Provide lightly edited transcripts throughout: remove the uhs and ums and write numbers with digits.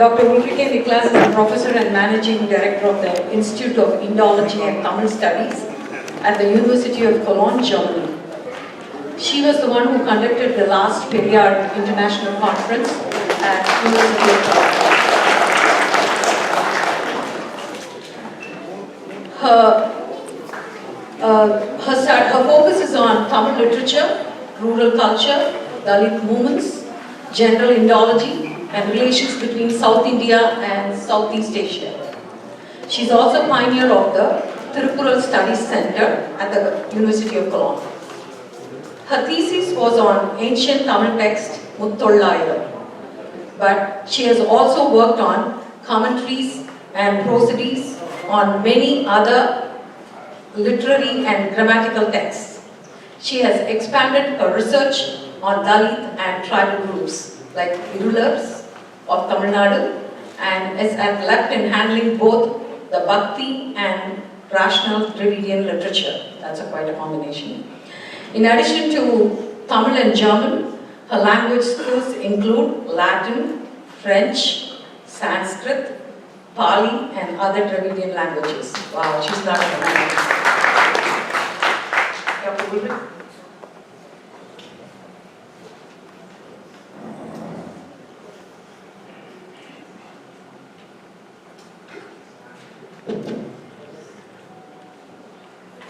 Dr. Urike Niklas is a professor and managing director of the Institute of Indology and Tamil Studies at the University of Cologne, Germany. She was the one who conducted the last Periyar International Conference at University of Cologne. Her focus is on Tamil literature, rural culture, Dalit movements, general Indology, and relations between South India and Southeast Asia. She is also pioneer of the Tirukural Studies Center at the University of Cologne. Her thesis was on ancient Tamil text Muttollayiram, but she has also worked on commentaries and prosodies on many other literary and grammatical texts. She has expanded her research on Dalit and tribal groups like Irulars of Tamil Nadu and is adept in handling both the Bhakti and rational Dravidian literature. That's quite a combination. In addition to Tamil and German, her language skills include Latin, French, Sanskrit, Pali, and other Dravidian languages. Wow, she's not a language.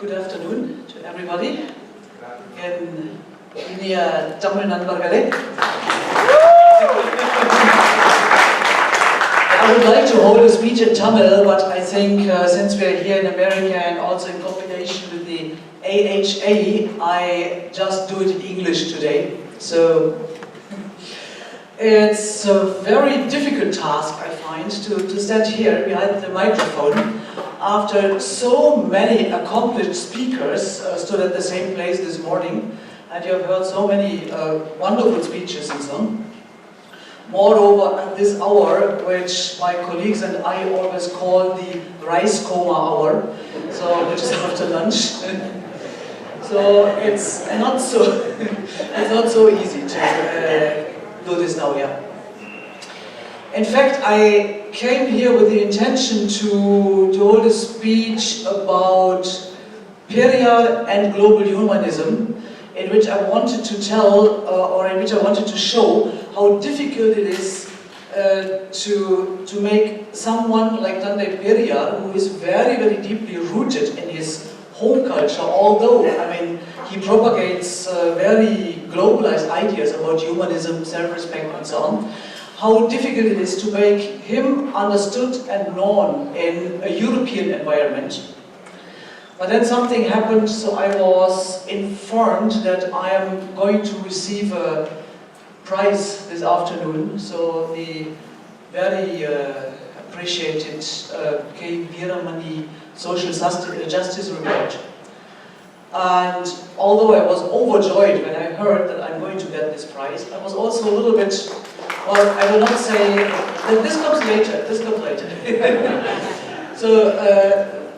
Good afternoon to everybody. Inia Tamil Nanbargale. I would like to hold a speech in Tamil, but I think since we're here in America and also in combination with the AHA, I just do it in English today. So it's a very difficult task, I find, to stand here behind the microphone after so many accomplished speakers stood at the same place this morning, and you have heard so many wonderful speeches and so on. Moreover, at this hour, which my colleagues and I always call the rice coma hour, so which is after lunch. So it's not so easy to do this now, yeah. In fact, I came here with the intention to hold a speech about Periyar and global humanism, in which I wanted to tell, or in which I wanted to show how difficult it is to make someone like Dante Periyar, who is very, very deeply rooted in his home culture, although, I mean, he propagates very globalized ideas about humanism, self-respect and so on, how difficult it is to make him understood and known in a European environment. But then something happened, so I was informed that I am going to receive a prize this afternoon. So the very appreciated K. Veeramani Social Justice Reward. And although I was overjoyed when I heard that I'm going to get this prize, I was also a little bit, well, I will not say that this comes later, So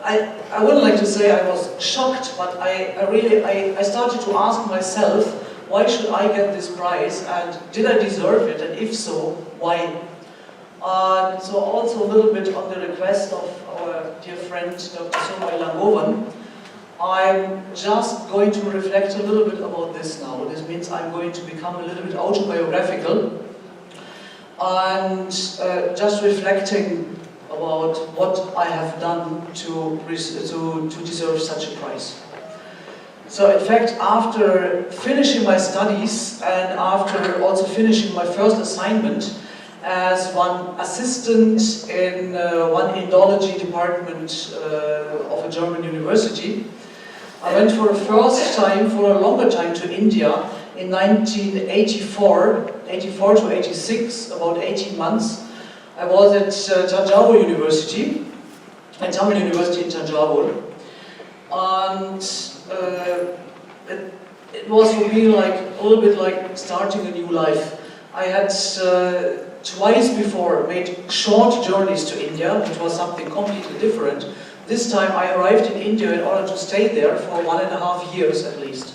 I wouldn't like to say I was shocked, but I started to ask myself, why should I get this prize, and did I deserve it, and if so, why? So also a little bit on the request of our dear friend Dr. Somay Langovan, I'm just going to reflect a little bit about this now. This means I'm going to become a little bit autobiographical and just reflecting about what I have done to deserve such a prize. So in fact, after finishing my studies and after also finishing my first assignment as one assistant in one Indology department of a German university, I went for a longer time to India in 1984 to 86, about 18 months. I was at Tanjore University, at Tamil University in Tanjore, and it was for me like a little bit like starting a new life. I had twice before made short journeys to India, which was something completely different. This time I arrived in India in order to stay there for 1.5 years at least.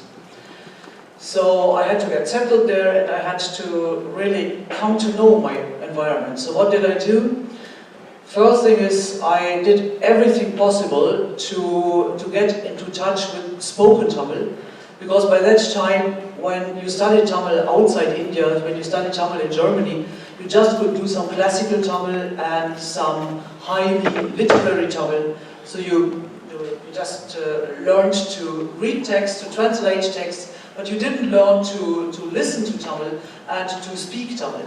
So I had to get settled there, and I had to really come to know my environment. So what did I do? First thing is, I did everything possible to get into touch with spoken Tamil, because by that time, when you studied Tamil outside India, when you studied Tamil in Germany, you just could do some classical Tamil and some highly literary Tamil. So you just learned to read text, to translate text, but you didn't learn to listen to Tamil and to speak Tamil.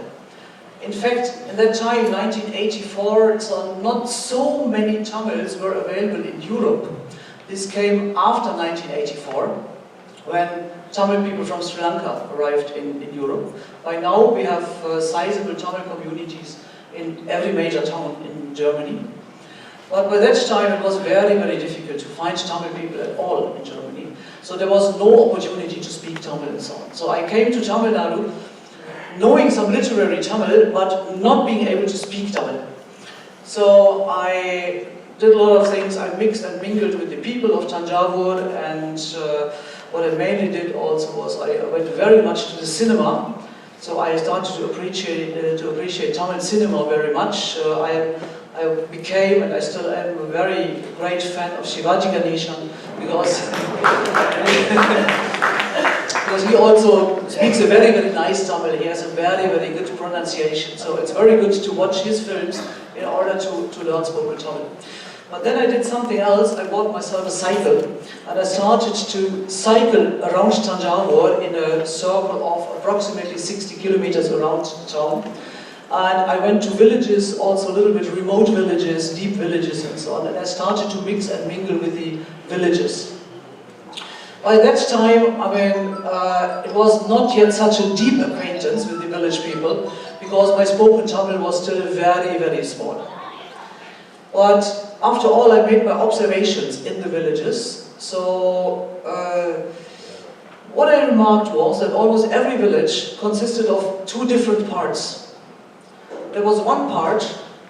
In fact, in that time, 1984, so not so many Tamils were available in Europe. This came after 1984, when Tamil people from Sri Lanka arrived in Europe. By now, we have sizable Tamil communities in every major town in Germany. But by that time, it was very, very difficult to find Tamil people at all in Germany. So there was no opportunity to speak Tamil and so on. So I came to Tamil Nadu, knowing some literary Tamil, but not being able to speak Tamil. So I did a lot of things. I mixed and mingled with the people of Tanjavur, and what I mainly did also was I went very much to the cinema. So I started to appreciate Tamil cinema very much. I became, and I still am, a very great fan of Shivaji Ganeshan, because he also speaks a very, very nice Tamil. He has a very, very good pronunciation. So it's very good to watch his films in order to learn spoken Tamil. But then I did something else. I bought myself a cycle, and I started to cycle around Tanjavur in a circle of approximately 60 kilometers around town. And I went to villages, also a little bit remote villages, deep villages and so on, and I started to mix and mingle with the villages. By that time, it was not yet such a deep acquaintance with the village people, because my spoken Tamil was still very, very small. But after all, I made my observations in the villages. So what I remarked was that almost every village consisted of two different parts. There was one part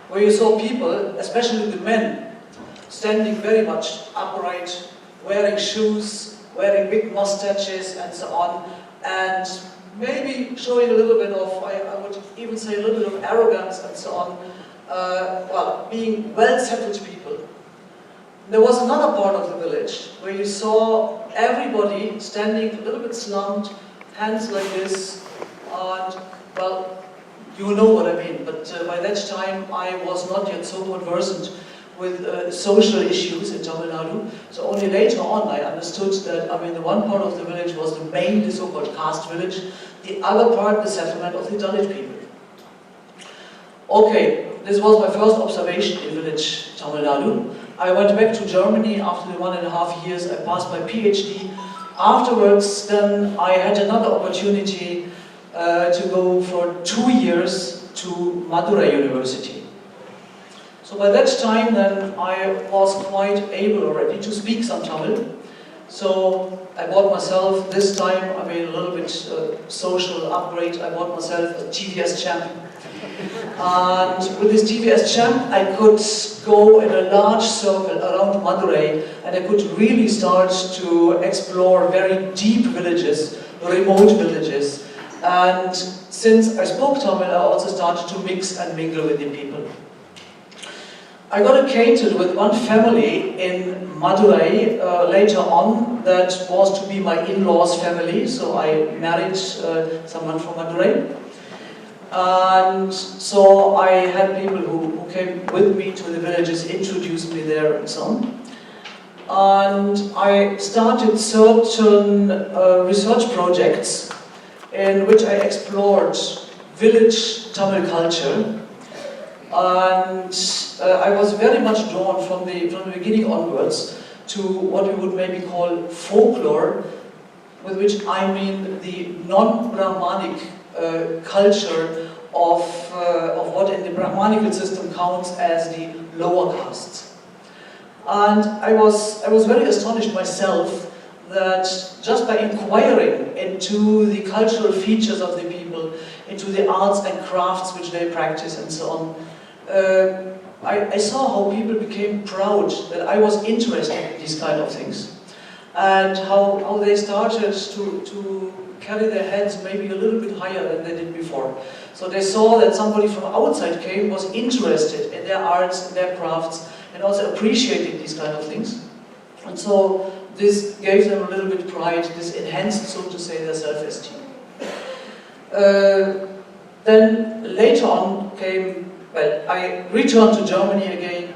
where you saw people, especially the men, standing very much upright, wearing shoes, wearing big mustaches and so on, and maybe showing a little bit of, I would even say a little bit of arrogance and so on, being well-settled people. There was another part of the village where you saw everybody standing a little bit slumped, hands like this, and, well, you know what I mean, but by that time I was not yet so conversant with social issues in Tamil Nadu. So only later on I understood that, the one part of the village was the main, the so-called caste village, the other part the settlement of the Dalit people. Okay, this was my first observation in village Tamil Nadu. I went back to Germany after the 1.5 years. I passed my PhD. Afterwards, then I had another opportunity to go for 2 years to Madurai University. So by that time then I was quite able already to speak some Tamil. So I bought myself, this time, a little bit social upgrade, I bought myself a TVS Champ. And with this TVS Champ I could go in a large circle around Madurai, and I could really start to explore very deep villages, remote villages. And since I spoke Tamil, I also started to mix and mingle with the people. I got acquainted with one family in Madurai later on that was to be my in-laws' family, so I married someone from Madurai. And so I had people who came with me to the villages, introduced me there and so on. And I started certain research projects in which I explored village Tamil culture, and I was very much drawn from the beginning onwards to what we would maybe call folklore, with which I mean the non-Brahmanic culture of what in the Brahmanical system counts as the lower castes. And I was very astonished myself that just by inquiring into the cultural features of the people, into the arts and crafts which they practice and so on, I saw how people became proud that I was interested in these kind of things, and how they started to carry their heads maybe a little bit higher than they did before. So they saw that somebody from outside came, was interested in their arts, in their crafts, and also appreciated these kind of things. And so this gave them a little bit pride, this enhanced, so to say, their self-esteem. Then later on came, well, I returned to Germany again,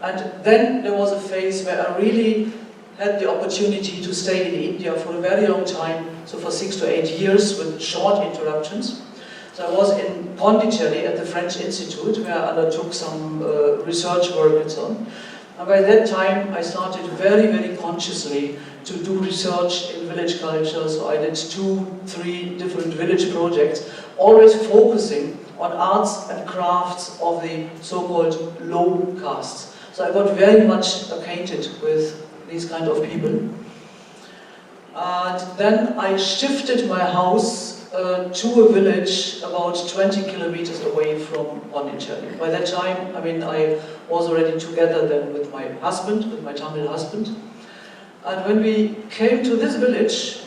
and then there was a phase where I really had the opportunity to stay in India for a very long time, so for 6 to 8 years with short interruptions. So I was in Pondicherry at the French Institute, where I undertook some research work and so on. And by that time I started very, very consciously to do research in village culture, so I did 2, 3 different village projects, always focusing on arts and crafts of the so-called low castes. So I got very much acquainted with these kind of people. And then I shifted my house to a village about 20 kilometers away from Pondicherry. By that time, I mean, I was already together then with my husband, with my Tamil husband. And when we came to this village,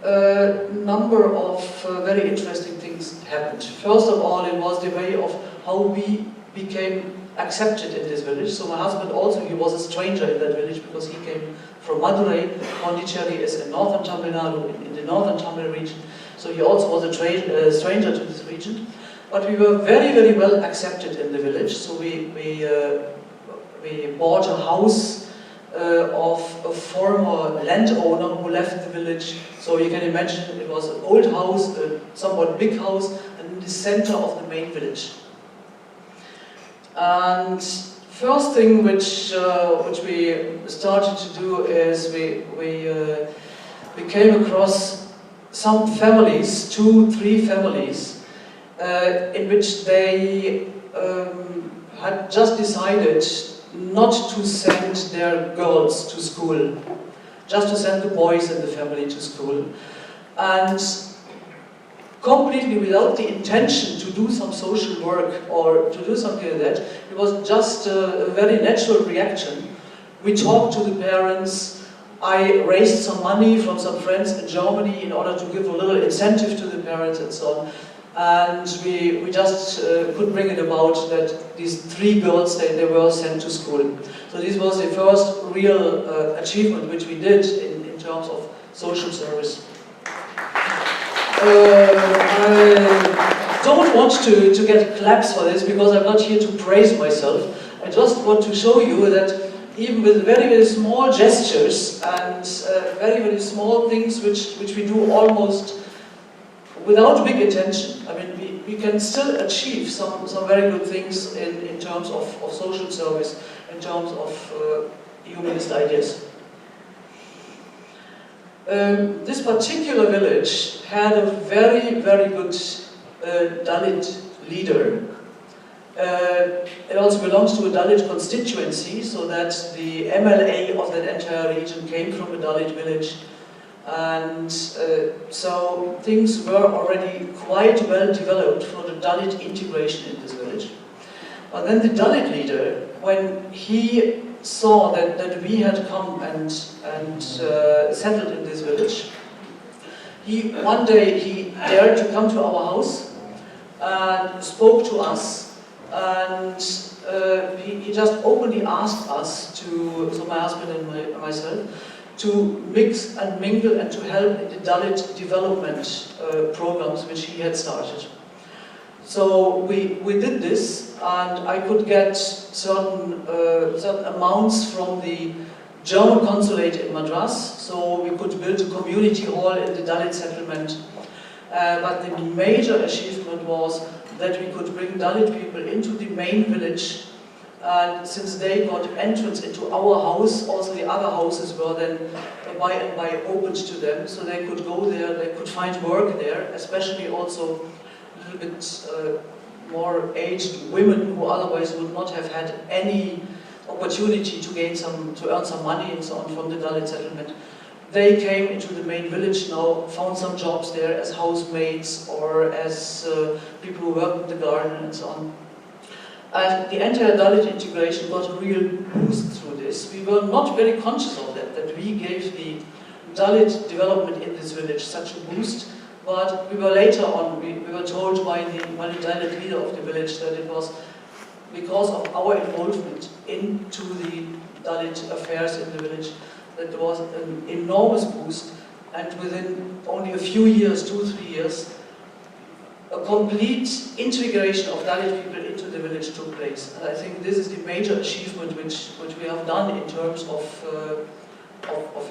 a number of very interesting things happened. First of all, it was the way of how we became accepted in this village. So my husband also, he was a stranger in that village because he came from Madurai. Pondicherry is in northern Tamil Nadu, in the northern Tamil region. So he also was a stranger to this region. But we were very, very well accepted in the village. So we bought a house of a former landowner who left the village. So you can imagine it was an old house, a somewhat big house, and in the center of the main village. And first thing which we started to do is we came across some families, 2, 3 families, in which they had just decided not to send their girls to school, just to send the boys in the family to school. And completely without the intention to do some social work or to do something like that, it was just a very natural reaction. We talked to the parents, I raised some money from some friends in Germany in order to give a little incentive to the parents and so on. And we just could bring it about that these 3 girls, they were sent to school. So this was the first real achievement which we did in terms of social service. I don't want to get claps for this because I'm not here to praise myself. I just want to show you that even with very, very small gestures and very, very small things which we do almost without big attention, I mean, we can still achieve some very good things in terms of social service, in terms of humanist ideas. This particular village had a very, very good Dalit leader. It also belongs to a Dalit constituency, so that the MLA of that entire region came from a Dalit village. And so things were already quite well developed for the Dalit integration in this village. But then the Dalit leader, when he saw that we had come and settled in this village, one day he dared to come to our house and spoke to us, and he just openly asked us so my husband and myself, to mix and mingle and to help in the Dalit development programs which he had started. So we did this, and I could get certain amounts from the German consulate in Madras, so we could build a community hall in the Dalit settlement. But the major achievement was that we could bring Dalit people into the main village, and since they got entrance into our house, also the other houses were then by and by opened to them, so they could go there, they could find work there, especially also a little bit more aged women who otherwise would not have had any opportunity to earn some money and so on from the Dalit settlement. They came into the main village now, found some jobs there as housemaids or as people who worked in the garden and so on. And the entire Dalit integration got a real boost through this. We were not very conscious of that we gave the Dalit development in this village such a boost, but we were later on, we were told by the Dalit leader of the village that it was because of our involvement into the Dalit affairs in the village that there was an enormous boost, and within only a few years, 2-3 years, a complete integration of Dalit people into the village took place. And I think this is the major achievement which we have done in terms of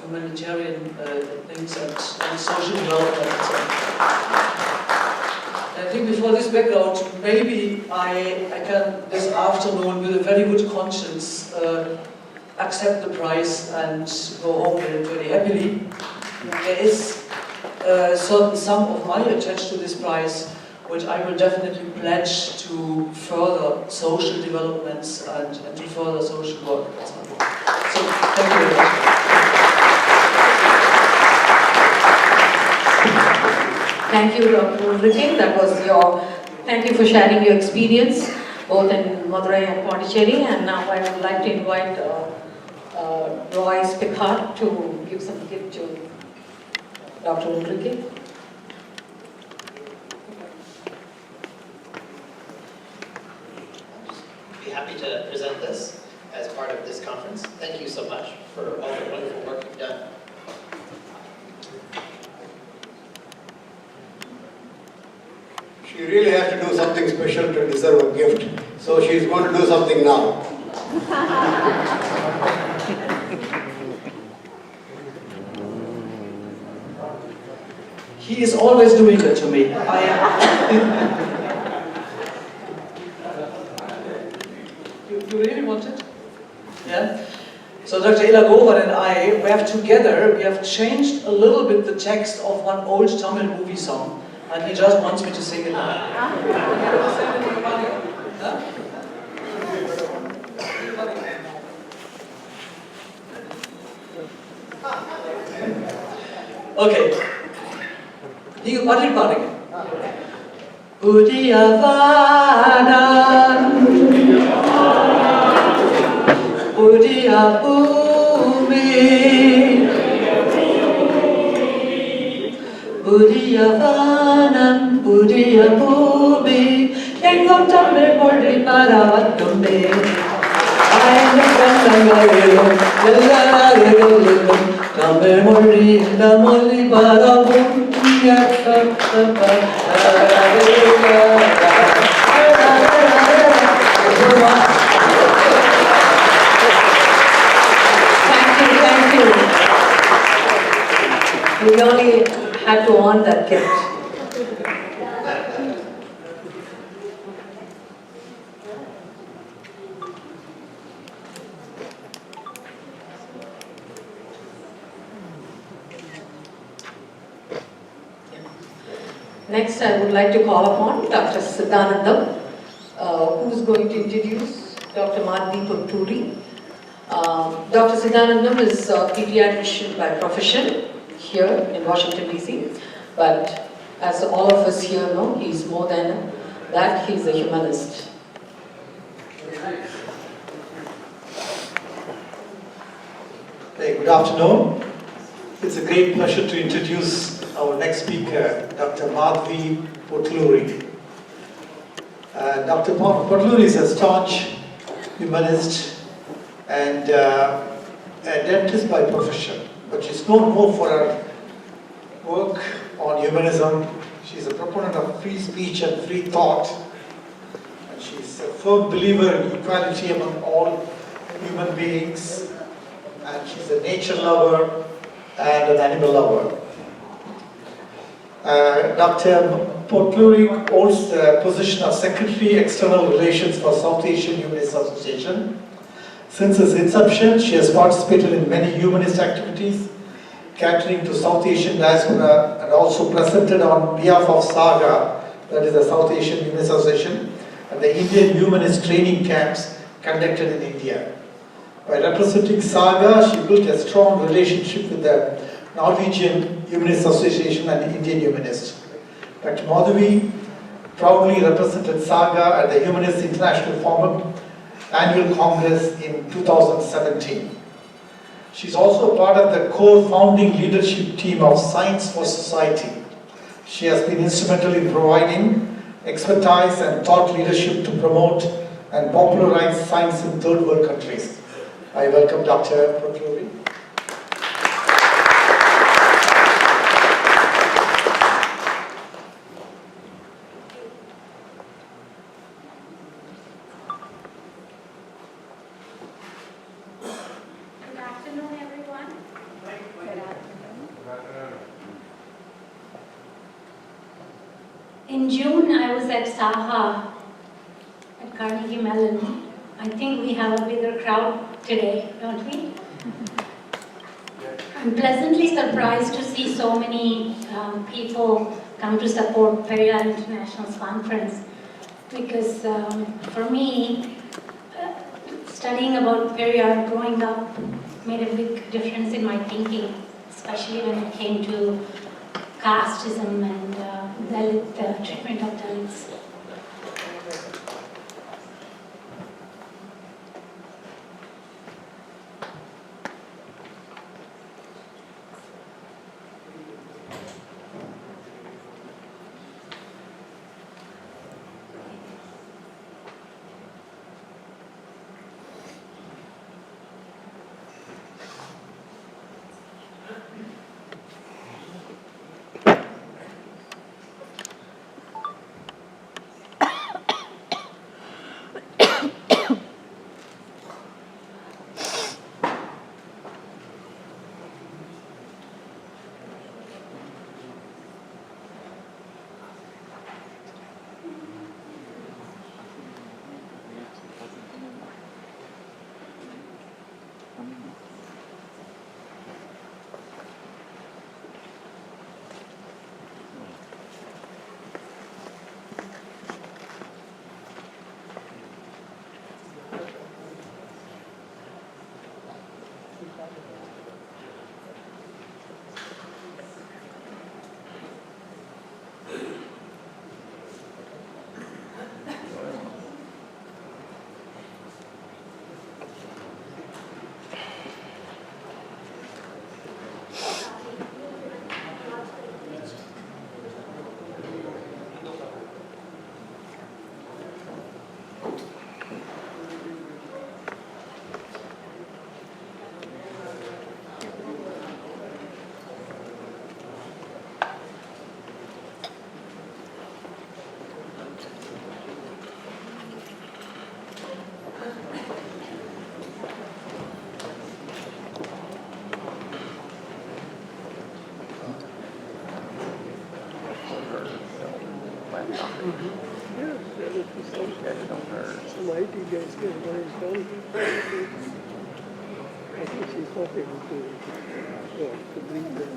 humanitarian things and social development. I think before this background, maybe I can this afternoon with a very good conscience accept the prize and go home with it very happily. There is a certain sum of money attached to this prize, which I will definitely pledge to further social developments and to further social work. So, thank you very much. Thank you, Dr. Urike. Thank you for sharing your experience, both in Madurai and Pondicherry. And now I would like to invite Royce Picard to give some gift to Dr. Urike. Be happy to present this as part of this conference. Thank you so much for all the wonderful work you've done. She really has to do something special to deserve a gift, so she's going to do something now. He is always doing it to me. You really want it? Yeah? So Dr. Ilagovan and I, we have changed a little bit the text of one old Tamil movie song, and he just wants me to sing it now. Okay. You party party. Udiyavanan Udiyabhumi Udiyavanam Udiyabhumi Engam Tamil Moli Paravattume Tamil Moli Namoli Paravum Thank you. We only had to earn that gift. Next, I would like to call upon Dr. Siddhanandam, who is going to introduce Dr. Madhvi Putturi. Dr. Siddhanandam is a pediatrician by profession here in Washington, D.C. But as all of us here know, he's more than that, he's a humanist. Hey, good afternoon. It's a great pleasure to introduce our next speaker, Dr. Madhvi Putturi. Dr. Putturi is a staunch humanist and a dentist by profession, but she's known more for her work on humanism. She's a proponent of free speech and free thought, and she's a firm believer in equality among all human beings, and she's a nature lover and an animal lover. Dr. Putturi holds the position of Secretary External Relations for South Asian Humanist Association. Since its inception, she has participated in many humanist activities catering to South Asian diaspora and also presented on behalf of SAGA, that is the South Asian Humanist Association, and the Indian humanist training camps conducted in India. By representing SAGA, she built a strong relationship with the Norwegian Humanist Association and Indian Humanists. Dr. Madhvi proudly represented SAGA at the Humanist International Forum Annual Congress in 2017. She's also part of the core founding leadership team of Science for Society. She has been instrumental in providing expertise and thought leadership to promote and popularize science in third world countries. I welcome Dr. Periyar. Good afternoon, everyone. Good afternoon. In June, I was at Saha at Carnegie Mellon. I think we have a bigger crowd today, don't we? I'm pleasantly surprised to see so many people come to support Periyar International's conference because for me, studying about Periyar growing up made a big difference in my thinking, especially when it came to casteism and Dalit treatment of Dalits. Some IT guys get very done. I think she's not able to bring them.